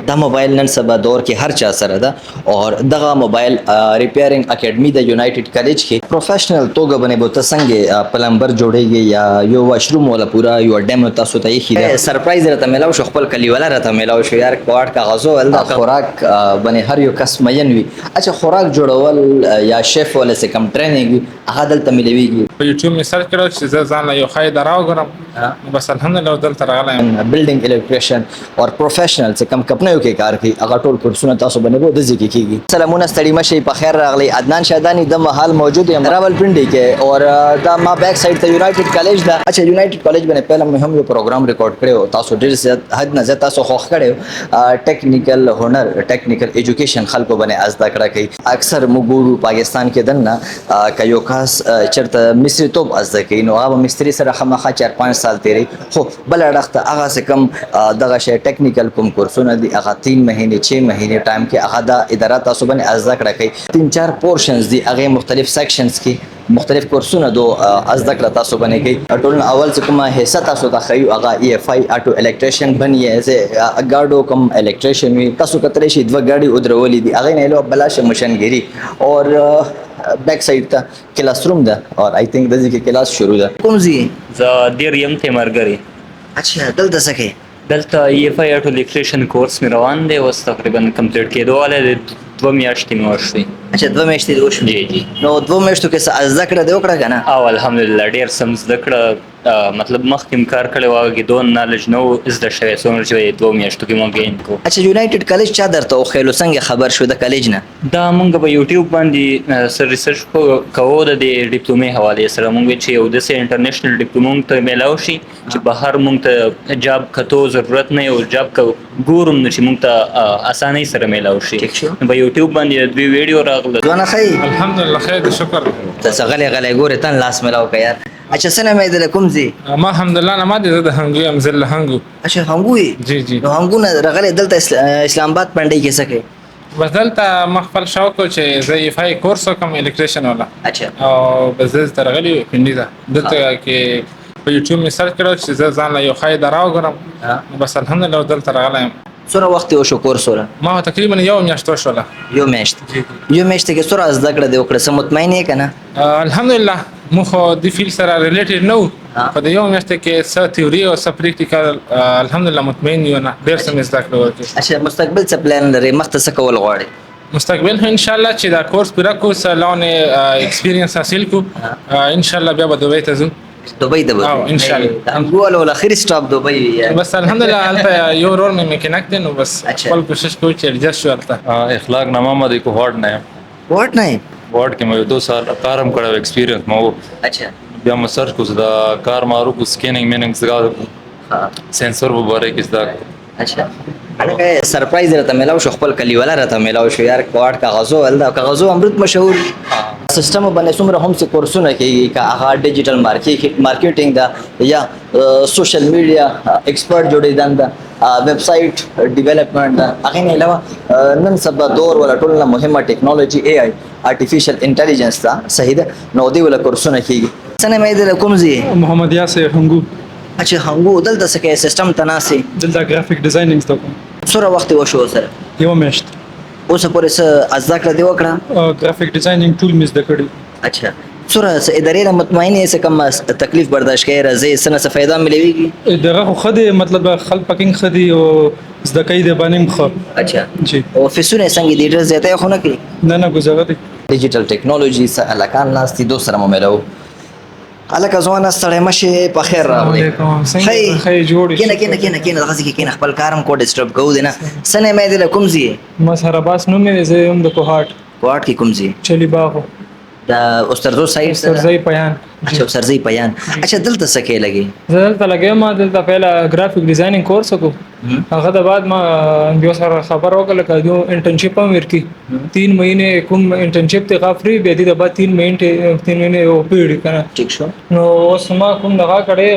دا موبایل نن سبا دور کې هر چا سره ده او دغه موبایل ریپیرینګ اکیډمي د یونایټډ کالج کې پروفیشنل توګه باندې بوته څنګه پلمبر جوړیږي یا یو واشروم ولا پورا یو ډیمو تاسو ته یې خیره سرپرایز راته ملاو شو خپل کلیواله راته ملاو شو یار کوارټ کاغذو ول د خوراک باندې هر یو کس مین وي اچھا خوراک جوړول یا شیف ولا څه کم ټریننګ هغه دلته ملويږي په یوټیوب می سرچ کړو چې ځان له یو خای دراوګرم بس الحمدلله دلته راغلایم بلډینګ الیکټریشن او پروفیشنل څه کم کپنیو کې کار کوي هغه ټول کورسونه تاسو باندې وو د ځکه کیږي سلامونه ستړي مشه په خیر راغلی عدنان شادانی د محل موجود یم راولپنډي کې او دا ما بیک سایډ ته یونایټډ کالج دا اچھا یونایټډ کالج باندې پہله مې هم یو پروګرام ریکارډ کړو تاسو ډیر زیات حد نه زیات تاسو خوښ کړو ټیکنیکل هنر ټیکنیکل ایجوکیشن خلکو باندې ازدا کړه کوي اکثر موږ پاکستان کې دنه کيو خاص چرته مصری توپ ازدا کوي نو هغه مستری سره خامخا 4-5 سال تیری خو بل اړخته هغه څه کم دغه شی ټیکنیکل کوم کورسونه دي هغه 3 مهینه 6 مهینه ټایم کې هغه د اداره تاسو باندې ازدا کړه کوي 3-4 پورشنز دي هغه مختلف سیکشنز کې مختلف کورسونه دو ازدا کړه تاسو باندې کوي ټول اول څه کومه حصہ تاسو ته خیو هغه ای اف آی اټو الکتریشن بنیه زه گاډو کوم الکتریشن وي تاسو کترې شي دوه گاډي ودرولې دي هغه نه له بلاش مشنګری اور بیک سایډ ته کلاس روم ده اور آی تھنک د دې کلاس شروع ده کوم زی ز دیر یم ته مرګري اچھا دلته سکه دلته ای اف آی اټو الکتریشن کورس می روان دی اوس تقریبا کمپلیټ کېدو ولې 2 میاشتې مې وشوي اچھا 2 میاشتې وشو جی نو 2 میاشتو کې څه ازدا کړه دی وکړه کنه او الحمدلله ډیر سم زده کړه مطلب مخکې کار کړی و هغه دون نالج نو زده شوی څومره چې 2 میاشتو کې مو ګین کو اچھا یونایټډ کالج چا درته خېلو څنګه خبر شو د کالج نه دا مونږ په یوټیوب باندې سر ریسرچ کوو د ډیپلومې حواله سره مونږ چې یو د انټرنیشنل ډیپلومې ته ملاو شي چې بهر مونږ ته جاب کتو ضرورت نه یو جاب کو ګورم چې مونږ ته اسانۍ سره ملاو شي په یوټیوب باندې دوی ویډیو راغله ځوانه خی الحمدلله خیر شکر ته غلې ګوره تن لاس ملاو کا یار اچھا سنه مې د کوم زی ما الحمدلله نه ما دې د هنګو ام زل هنګو اچھا هنګوي جی جی نو هنګو نه رغله دلته اسلام آباد پنډي کې سکه بس دلته مخفل شوق چې زه ایفای کورس کوم الکتریشن ولا اچھا او بس دلته راغلی پنډي دا دلته کې په یوټیوب می سرچ کړو چې زه ځان له یو خای دراوګرم بس الحمدلله دلته راغلایم سره وخت وشو کورس ولا ما تقریبا یو میاشت وشوله یو میاشت کې سره ازدا کړه دی وکړه سم مطمئن یې کنه الحمدلله مو خو د فیل سره ریلیټډ نو په د یو میاشت کې څه تیوري او څه پریکټیکل الحمدلله مطمئن یو نه ډیر سم زده کړو اچھا مستقبل څه پلان لري مخته څه کول غواړي مستقبل ان شاء الله چې دا کورس پورا کو سلونه ایکسپیرینس حاصل کو ان شاء الله بیا به دوی ته ځو دبي او ان شاء الله هم ګول اخر سټاپ دبي بس الحمدلله هلته یو رور مې میکانیک دی نو بس خپل کوشش کوم چې ایڈجسٹ شو هلته اخلاق نامه مده کو وارد نه وارد نه وارد کې مې 2 سال کارم کړو ایکسپیرینس مو اچھا بیا مې سرچ کوم دا کار مارو کو سکینینګ میننګ زګا سنسور وباره کې زدا اچھا هغه سرپرایز راته ملاو شو خپل کلیواله راته ملاو شو یار کوارټ کاغذو ول دا کاغذو امرت مشهور سیستم باندې څومره هم څه کورسونه کوي کا هغه ډیجیټل مارکیټینګ دا یا سوشل میډیا ایکسپرت جوړیدل دا ویب سایټ ډیولپمنٹ دا هغه نه علاوه نن سبا دور ولا ټول مهمه ټیکنالوژي اي اي آرټیفیشل انټيليجنس دا صحیح ده نو دی ولا کورسونه کوي څنګه مې د کوم زی محمد یاسر هنګو اچھا هنګو دلته څه کې سیستم تناسي دلته گرافیک ډیزاینینګ زده کوم سره وخت وشو سره یو میاشت اوس پورې څه ازدا کړه دی وکړه گرافیک ډیزاینینګ ټول مې زده کړی اچھا سره ادارې نه مطمئن یې څه کم تکلیف برداشت کوي راځي سنه څه فائدہ ملويږي دغه خو خدي مطلب خل پکینګ خدي او زده کوي د باندې خو اچھا جی او فیسونه څنګه دي ډېر زیاته خو نه کوي نه گزاره دي ډیجیټل ټیکنالوژي سره علاقه ناس دي دوه سره ملو الکه ځوانه ستړی مشه په خیر راغلی خی جوړ کینه دغه ځکه کینه خپل کارم کو ډیسټرب کوو دینه سنه مې د کوم زی ما سره باس نو مې زه هم د کوهات کوهات کې کوم زی چلی باغ دا استرزو سایډ سرزای پیان اچھا سرزی پیان اچھا دلته سکه لګي دلته لګي ما دلته پهلا گرافیک ډیزاینینګ کورس وکړ هغه د بعد ما بیا سره خبر وکړه کړو انټرنشپ هم ورکی 3 مہینے کوم انټرنشپ ته غفري به دي د بعد 3 مہینے او پیډ کنه ٹھیک شو نو اوس ما کوم دغه کړي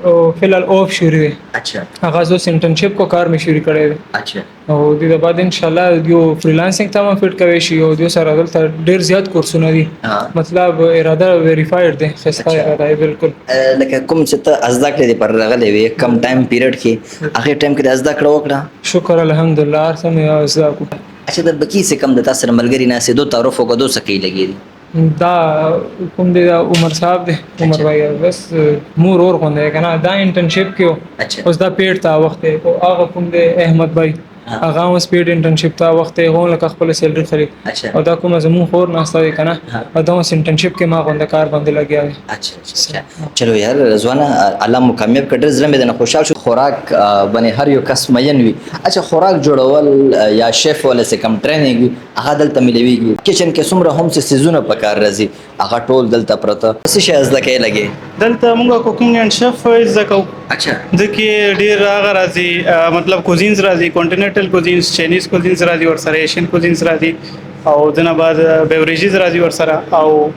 فی الحال اوف شروع دی اچھا هغه زه انټرنشپ کو کار مې شروع کړی دی اچھا او د بعد ان شاء الله یو فریلانسینګ ته هم فټ کوي شي او د سره دلته ډیر زیات کورسونه دي مطلب اراده ویریفاید دی خسته اراده بالکل لکه کوم چې ته ازدا کړې دي پر راغلی وې کم ټایم پیریډ کې هغه ټایم کې ازدا کړه وکړه شکر الحمدلله هر څه مې زده کو اچھا د بکی سے کم د تاسو سره ملګری نه سي دو تعارف وکړو سکی لګی دي دا کوم دی عمر صاحب دی عمر بھائی بس مور اور کوم دی کنه دا انټرنشپ کې اچھا اوس دا پیټ تا وخت او هغه کوم دی احمد بھائی هغه هم سپیډ انټرنشپ تا وخت هغه لکه خپل سیلری خري اچھا او دا کوم زمون خور ناسته دی کنه او دا اوس انټرنشپ کې ما غونډه کار باندې لګیا دی اچھا چلو یار رضوانه الله مو کامیاب کړ زړه مې نه خوشحال شو خوراک باندې هر یو کس مین وي اچھا خوراک جوړول یا شیف ولا څه کم ټریننګ هغه دلته ملويږي کچن کې څومره هم څه سيزونه پکار راځي هغه ټول دلته پرته څه شي از لکه لګي دلته موږ کوکینګ اینڈ شیف زکو اچھا ځکه ډیر هغه راځي مطلب کوزینز راځي کانټیننټل کوزینز چاینیز کوزینز راځي ور سره ایشین کوزینز راځي او دنه بعد بیوریجز راځي ور سره او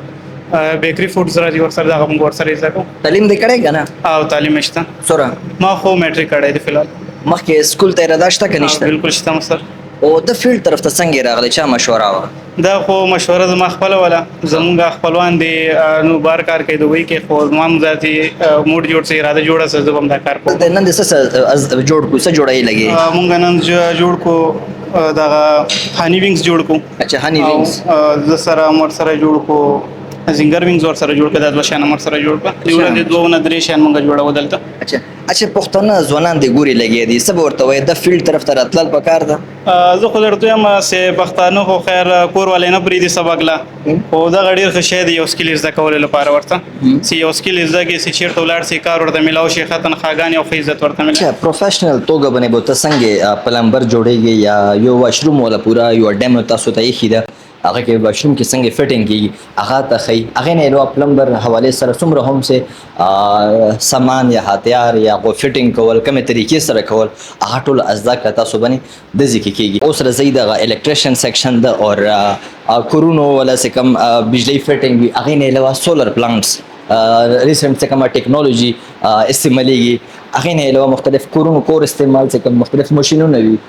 بیکری فودز راځي ور سره دا موږ ور سره زکو تعلیم دې کړی کنه او تعلیم شته سوره ما خو میټریک کړی دی فلحال مخکې سکول ته اراده شته که نشته بالکل شته مستر او د فیلډ طرف ته څنګه راغلی چا مشوره وه دا خو مشوره زما خپل ولا زمونږ خپلوان دي نو بار کار کوي دوی کې خو زما ذاتي موډ جوړ سي اراده جوړه سه زبم دا کار کوم د نن د څه جوړ کو څه جوړای لګي مونږ نن جوړ کو دا هاني وینګز جوړ کو اچھا هاني وینګز د سره مر سره جوړ کو زنګر وینګز ور سره جوړ کړه د دوه شان مر سره جوړ کړه دیوره د دوه نه درې شان مونږ جوړه ودلته اچھا اچھا پښتون ځوانان دی ګوري لګي دي سب ورته وای د فیلډ طرف ته راتلل پکار ده زه خو درته یم سه پښتانه خو خیر کور ولې نه پریدي سبق لا او دا غډیر خشه دی یو سکیل زده کول لپاره ورته سی یو سکیل زده کې سی چیرته ولر سی کار ورته ملاو شي ختن خاګان او عزت ورته ملاو اچھا پروفیشنل توګه باندې بوته څنګه پلمبر جوړیږي یا یو واشروم ولا پورا یو ډیم تاسو ته یې خیده هغه کې واشروم کې څنګه فټینګ کیږي هغه ته خی هغه نه نو پلمبر حواله سره څومره هم سه سامان یا هتیار یا غو فټینګ کول کومه طریقې سره کول هغه ټول ازدا کتا سو باندې د ذکر کیږي اوس رزي د الکتریشن سیکشن د اور کورونو ولا سکم بجلی فټینګ وی هغه نه علاوه سولر پلانټس ریسنٹ څه کومه ټیکنالوژي استعماليږي هغه نه علاوه مختلف کورونو کور استعمال څه کوم مختلف ماشينونه وي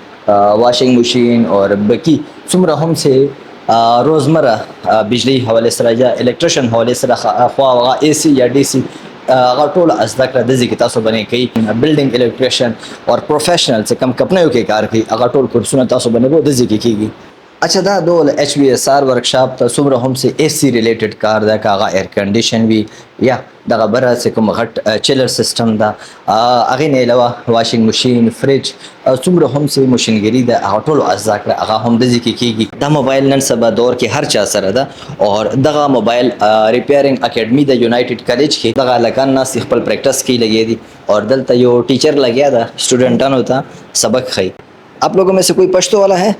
واشنګ ماشين اور بکی څومره هم سه روزمره بجلی حواله سره یا الکتریشن حواله سره خو هغه اي سي یا ډي سي هغه ټول ازدا کړه د ذکر تاسو باندې کوي بلډینګ الکتریشن اور پروفیشنل څه کم کمپنیو کې کار کوي هغه ټول کورسونه تاسو باندې د ذکر کیږي اچھا دا ډول ایچ وی ایس آر ورکشاپ ته څومره هم سه اي سي ریلیټډ کار دا کاغه ایر کنډیشن وی یا دغه بره څه کوم غټ چیلر سیستم دا هغه نه علاوه واشنګ ماشين فریج څومره هم سه ماشينګری دا ټول ازدا کړه هغه هم د ذکر کیږي دا موبایل نن سبا دور کې هر چا سره ده اور دغه موبایل ریپیرینګ اکیډمي د یونایټډ کالج کې دغه لکان ناس خپل پریکټس کوي لګي دي اور دلته یو ټیچر لګیا دا سټوډنټانو ته سبق خي आप लोगों में से कोई पश्तो वाला है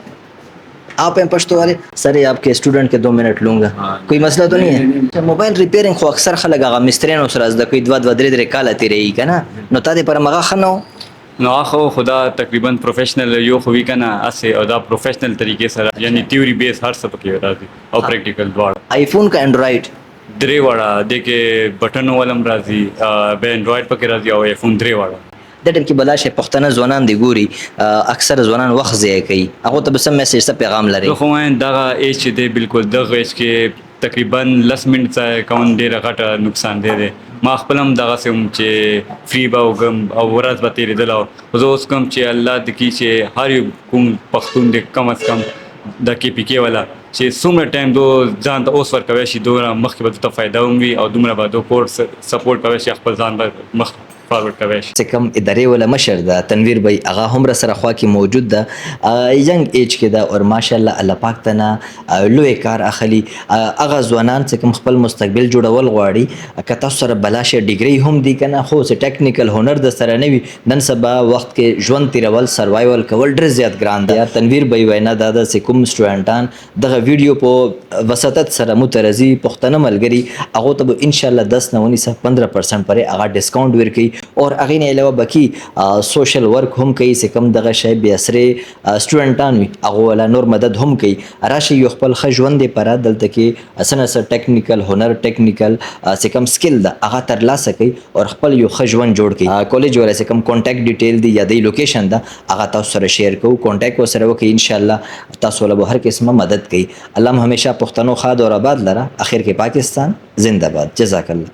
आप हैं पश्तो वाले सर ये आपके स्टूडेंट के 2 मिनट लूंगा कोई मसला तो नहीं है मोबाइल रिपेयरिंग खो अक्सर खलक आगा मिस्त्रीन और सराज कोई दवा दरे काला तेरे ही का ना नो तादे पर मगा खनो نو اخو خدا تقریبا پروفیشنل یو خو وی کنه اسه او دا پروفیشنل طریقې سره یعنی تیوري بیس هر څه پکې راځي او پریکټیکل دواړه آیفون کا اینڈرائیڈ درې واړه د کې بٹن ولم راځي به اینډرائیډ پکې راځي او آیفون درې واړه د ټیم کې بلاشه پښتنه ځوانان دی ګوري اکثر ځوانان وخت ضایع کوي هغه ته بس میسج ته پیغام لري خو دا ایج دی بالکل دغه ایج کې تقریبا 10 منټ ځای کون ډیر غټه نقصان دی ما خپلم دغه سم چې فری باوګم او ورځ به تیرې دلو زه اوس کوم چې الله د کی چې هر کوم پښتون د کم از کم د کې پی کې والا چې څومره ټایم دو ځان ته اوس ورکوي شي دومره مخکې به ته فائدہ وموي او دومره به د کورس سپورټ کوي شي خپل ځان به مخ فارورډ کوي شي څه کم ادارې ولا مشر دا تنویر بھائی هغه هم را سره خوا کې موجود ده ینګ ایج کې ده اور ماشاءالله الله پاک تنه لوی کار اخلي هغه ځوانان چې کوم خپل مستقبل جوړول غواړي که تاسو سره بلاشه ډیګري هم دی کنه خو څه ټیکنیکل هنر د سره نه وي نن سبا وخت کې ژوند تیرول سروایول کول ډیر زیات ګران دی تنویر بھائی وینا دا د کوم سټوډنټان دغه ویډیو په وساتت سره مترزي پښتنه ملګری هغه ته ان شاء الله 10 نه 15% پرې هغه ډیسکاونټ ورکړي اور هغې نه علاوه بکی سوشل ورک هم کوي چې کوم دغه شی بې اثرې سټوډنټان وي هغو والا نور مدد هم کوي راشي یو خپل ښه ژوند دپاره دلته کې څه نه څه ټیکنیکل هنر ټیکنیکل چې کوم سکل ده هغه ترلاسه کوي او خپل یو ښه ژوند جوړ کړي کالج والا چې کوم کانټیکټ ډیټیل دی یا د لوکیشن ده هغه تاسو سره شیر کوو کانټیکټ ورسره وکړئ انشاءالله تاسو له به هر قسمه مدد کوي الله هم همیشه پښتنو خاد اور آباد لره اخر کې پاکستان زنده باد جزاک الله